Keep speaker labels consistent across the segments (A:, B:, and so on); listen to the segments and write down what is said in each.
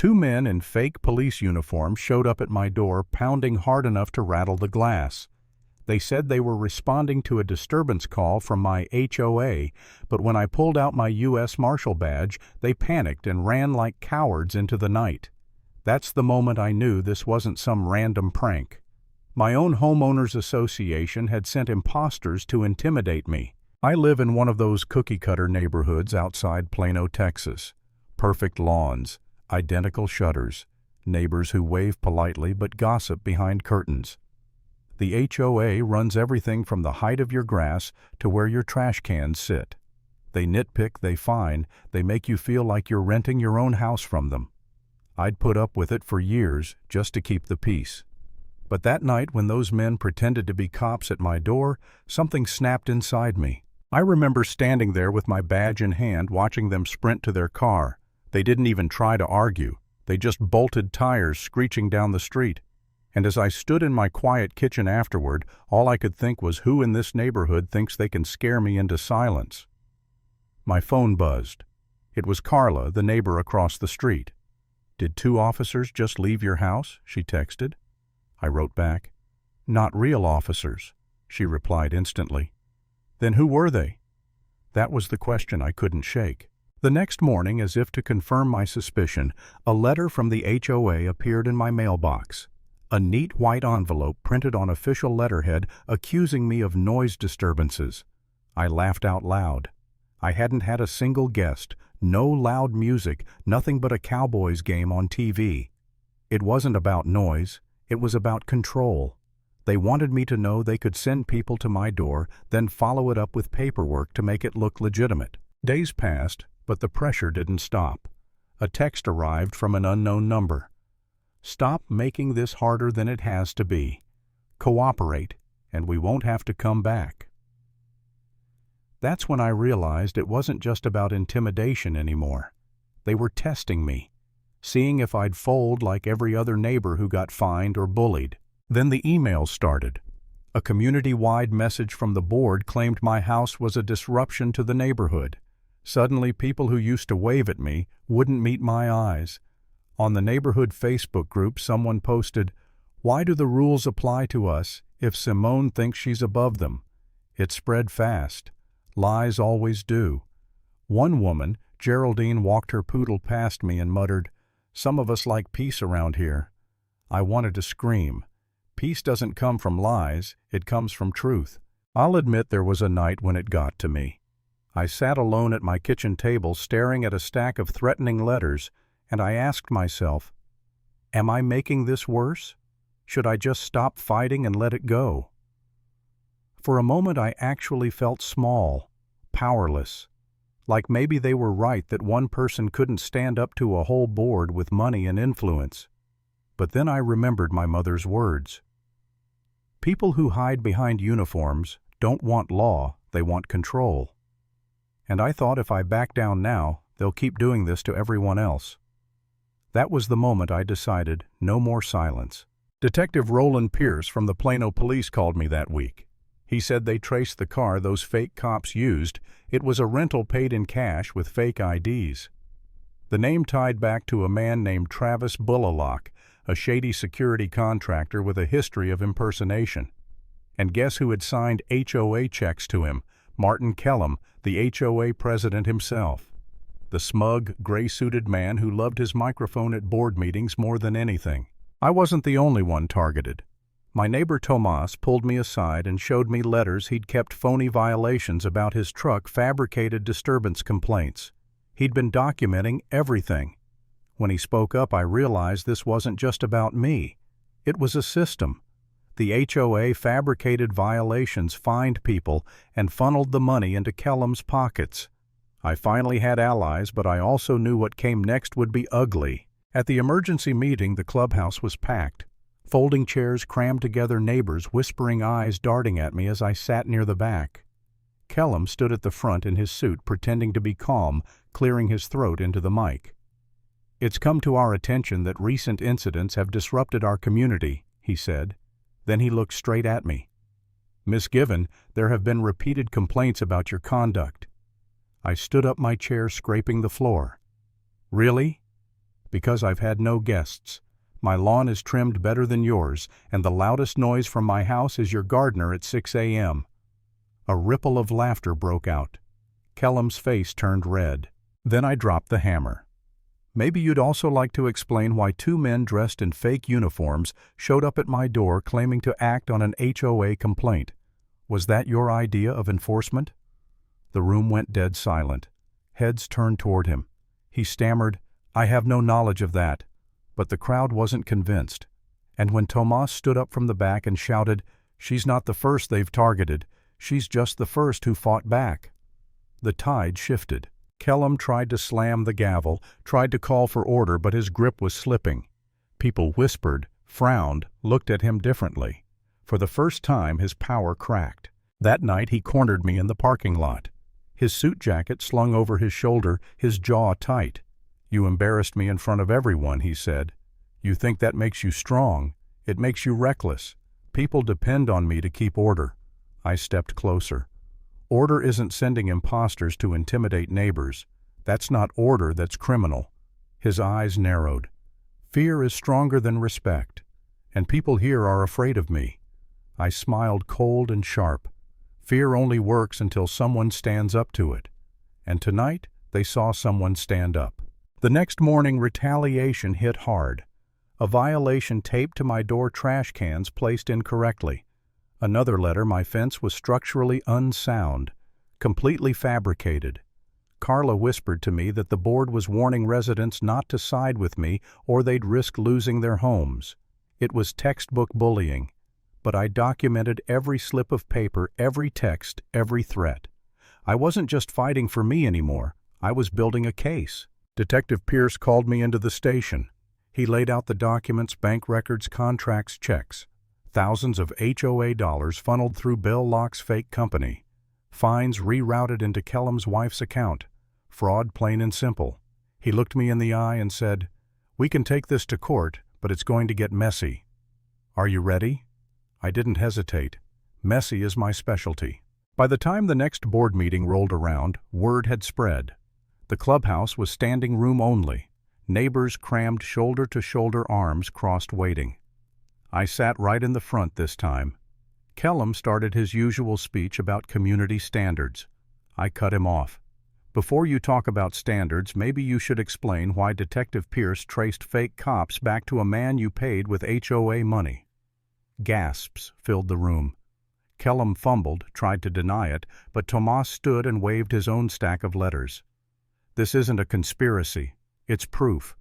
A: Two men in fake police uniforms showed up at my door, pounding hard enough to rattle the glass. They said they were responding to a disturbance call from my HOA, but when I pulled out my U.S. Marshal badge, they panicked and ran like cowards into the night. That's the moment I knew this wasn't some random prank. My own homeowners association had sent imposters to intimidate me. I live in one of those cookie-cutter neighborhoods outside Plano, Texas. Perfect lawns, identical shutters, neighbors who wave politely but gossip behind curtains. The HOA runs everything from the height of your grass to where your trash cans sit. They nitpick, they fine, they make you feel like you're renting your own house from them. I'd put up with it for years just to keep the peace. But that night when those men pretended to be cops at my door, something snapped inside me. I remember standing there with my badge in hand watching them sprint to their car. They didn't even try to argue. They just bolted tires screeching down the street. And as I stood in my quiet kitchen afterward, all I could think was, who in this neighborhood thinks they can scare me into silence? My phone buzzed. It was Carla, the neighbor across the street. "Did two officers just leave your house?" she texted. I wrote back, "Not real officers," she replied instantly. "Then who were they?" That was the question I couldn't shake. The next morning, as if to confirm my suspicion, a letter from the HOA appeared in my mailbox. A neat white envelope printed on official letterhead accusing me of noise disturbances. I laughed out loud. I hadn't had a single guest, no loud music, nothing but a Cowboys game on TV. It wasn't about noise, it was about control. They wanted me to know they could send people to my door, then follow it up with paperwork to make it look legitimate. Days passed, but the pressure didn't stop. A text arrived from an unknown number. "Stop making this harder than it has to be. Cooperate, and we won't have to come back." That's when I realized it wasn't just about intimidation anymore. They were testing me, seeing if I'd fold like every other neighbor who got fined or bullied. Then the emails started. A community-wide message from the board claimed my house was a disruption to the neighborhood. Suddenly, people who used to wave at me wouldn't meet my eyes. On the neighborhood Facebook group, someone posted, "Why do the rules apply to us if Simone thinks she's above them?" It spread fast. Lies always do. One woman, Geraldine, walked her poodle past me and muttered, "Some of us like peace around here." I wanted to scream. Peace doesn't come from lies, it comes from truth. I'll admit there was a night when it got to me. I sat alone at my kitchen table staring at a stack of threatening letters, and I asked myself, am I making this worse? Should I just stop fighting and let it go? For a moment I actually felt small, powerless, like maybe they were right that one person couldn't stand up to a whole board with money and influence. But then I remembered my mother's words. People who hide behind uniforms don't want law, they want control. And I thought if I back down now, they'll keep doing this to everyone else. That was the moment I decided no more silence. Detective Roland Pierce from the Plano Police called me that week. He said they traced the car those fake cops used. It was a rental paid in cash with fake IDs. The name tied back to a man named Travis Bullalock, a shady security contractor with a history of impersonation. And guess who had signed HOA checks to him? Martin Kellum, the HOA president himself. The smug, gray-suited man who loved his microphone at board meetings more than anything. I wasn't the only one targeted. My neighbor Tomas pulled me aside and showed me letters he'd kept phony violations about his truck fabricated disturbance complaints. He'd been documenting everything. When he spoke up, I realized this wasn't just about me. It was a system. The HOA fabricated violations, fined people, and funneled the money into Kellum's pockets. I finally had allies, but I also knew what came next would be ugly. At the emergency meeting, the clubhouse was packed. Folding chairs crammed together, neighbors, whispering eyes darting at me as I sat near the back. Kellum stood at the front in his suit, pretending to be calm, clearing his throat into the mic. "It's come to our attention that recent incidents have disrupted our community," he said. Then he looked straight at me. "Miss Given, there have been repeated complaints about your conduct." I stood up my chair, scraping the floor. "Really?" Because I've had no guests. My lawn is trimmed better than yours, and the loudest noise from my house is your gardener at 6 a.m. A ripple of laughter broke out. Kellum's face turned red. Then I dropped the hammer. Maybe you'd also like to explain why two men dressed in fake uniforms showed up at my door claiming to act on an HOA complaint. Was that your idea of enforcement? The room went dead silent. Heads turned toward him. He stammered, "I have no knowledge of that." But the crowd wasn't convinced. And when Tomas stood up from the back and shouted, "She's not the first they've targeted. She's just the first who fought back." The tide shifted. Kellum tried to slam the gavel, tried to call for order, but his grip was slipping. People whispered, frowned, looked at him differently. For the first time, his power cracked. That night he cornered me in the parking lot. His suit jacket slung over his shoulder, his jaw tight. "You embarrassed me in front of everyone," he said. "You think that makes you strong. It makes you reckless. People depend on me to keep order." I stepped closer. Order isn't sending imposters to intimidate neighbors. That's not order, that's criminal. His eyes narrowed. Fear is stronger than respect, and people here are afraid of me. I smiled cold and sharp. Fear only works until someone stands up to it. And tonight, they saw someone stand up. The next morning, retaliation hit hard. A violation taped to my door trash cans placed incorrectly. Another letter, my fence was structurally unsound, completely fabricated. Carla whispered to me that the board was warning residents not to side with me or they'd risk losing their homes. It was textbook bullying. But I documented every slip of paper, every text, every threat. I wasn't just fighting for me anymore. I was building a case. Detective Pierce called me into the station. He laid out the documents, bank records, contracts, checks. Thousands of HOA dollars funneled through Bill Locke's fake company. Fines rerouted into Kellum's wife's account. Fraud plain and simple. He looked me in the eye and said, "We can take this to court, but it's going to get messy. Are you ready?" I didn't hesitate. Messy is my specialty. By the time the next board meeting rolled around, word had spread. The clubhouse was standing room only. Neighbors crammed shoulder to shoulder, arms crossed waiting. I sat right in the front this time. Kellum started his usual speech about community standards. I cut him off. "Before you talk about standards, maybe you should explain why Detective Pierce traced fake cops back to a man you paid with HOA money." Gasps filled the room. Kellum fumbled, tried to deny it, but Tomas stood and waved his own stack of letters. "This isn't a conspiracy. It's proof.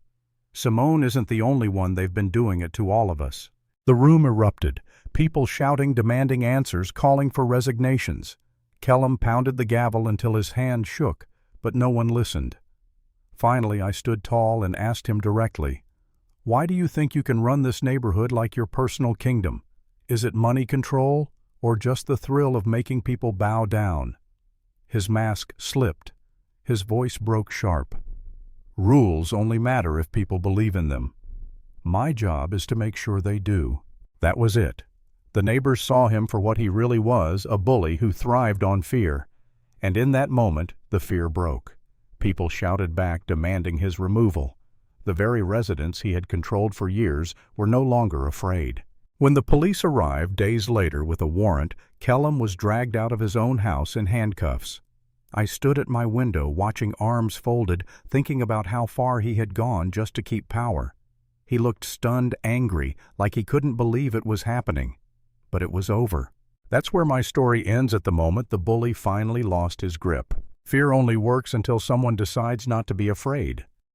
A: Simone isn't the only one. They've been doing it to all of us." The room erupted, people shouting, demanding answers, calling for resignations. Kellum pounded the gavel until his hand shook, but no one listened. Finally, I stood tall and asked him directly, "Why do you think you can run this neighborhood like your personal kingdom? Is it money control, or just the thrill of making people bow down?" His mask slipped. His voice broke sharp. "Rules only matter if people believe in them. My job is to make sure they do." That was it. The neighbors saw him for what he really was, a bully who thrived on fear. And in that moment, the fear broke. People shouted back, demanding his removal. The very residents he had controlled for years were no longer afraid. When the police arrived days later with a warrant, Kellum was dragged out of his own house in handcuffs. I stood at my window watching, arms folded, thinking about how far he had gone just to keep power. He looked stunned, angry, like he couldn't believe it was happening. But it was over. That's where my story ends. At the moment the bully finally lost his grip. Fear only works until someone decides not to be afraid.